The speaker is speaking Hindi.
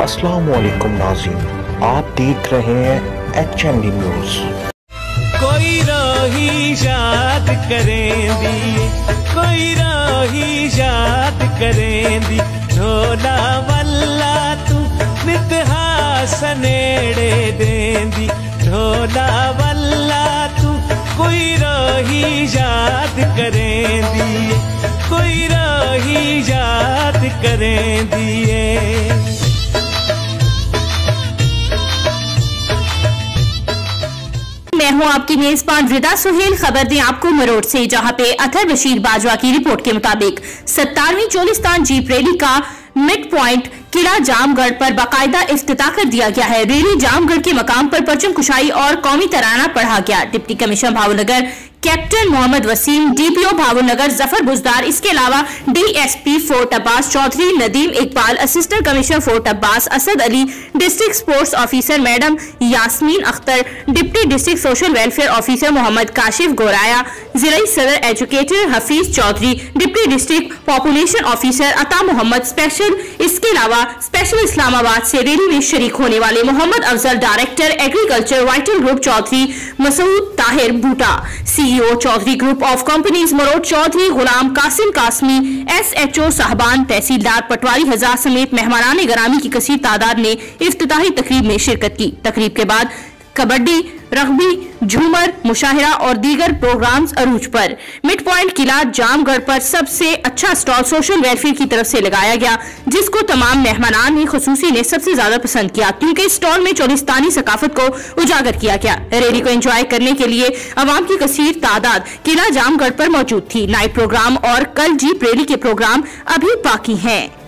अस्सलाम वालेकुम नाज़रीन, आप देख रहे हैं HMD न्यूज़। कोई रोही याद करेंदी, कोई रोही याद करेंदी, ढोला वल्ला तू नितहा सनेड़े देंदी, ढोला वल्ला तू कोई रोही याद करेंदी, कोई रोही याद करेंदी। मैं हूं आपकी मेजबान रिदा सुहेल। खबर दें आपको मरोड़ से, जहां पे अतर बशीर बाजवा की रिपोर्ट के मुताबिक 27वीं चोलिस्तान जीप रैली का मिड पॉइंट किला जामगढ़ पर बाकायदा इफ्तिताह कर दिया गया है। रैली जामगढ़ के मकाम पर परचम कुशाई और कौमी तराना पढ़ा गया। Deputy commissioner Bhavnagar captain Mohammad Waseem, DPO Bhavnagar Zafar Buzdar, इसके अलावा DSP Fort Abbas Chaudhry, Nadeem Iqbal, assistant commissioner Fort Abbas Asad Ali, district sports officer madam Yasmeen Akhtar, deputy district social welfare officer Mohammad Kashif Goraya, जिला सदर educator Hafeez Chaudhry, deputy district population officer Ata Mohammad special, इसके अलावा स्पेशल इस्लामाबाद से रैली में शरीक होने वाले Mohammad Afzal, director agriculture vital group Chaudhry Masood Tahir Boota, CEO Chaudhry group of companies मरोड़ चौधरी गुलाम कासिम कासमी, एसएचओ साहबान, तहसीलदार पटवारी हजार समेत मेहमानान गिरामी की कसीर तादाद ने इफ्तिताही तकरीब में शिरकत की। तकरीब के बाद कबड्डी, रग्बी, झूमर, मुशाहिरा और दीगर प्रोग्राम्स अरूज पर। मिड पॉइंट किला जामगढ़ पर सबसे अच्छा स्टॉल सोशल वेलफेयर की तरफ से लगाया गया, जिसको तमाम मेहमानान ने खुसूसी ने सबसे ज्यादा पसंद किया, क्योंकि इस स्टॉल में चोलिस्तानी सकाफत को उजागर किया गया। रैली को एंजॉय करने के लिए अवाम की कसीर तादाद किला जामगढ़ पर मौजूद थी। नाइट प्रोग्राम और कल जीप रैली के प्रोग्राम अभी बाकी हैं।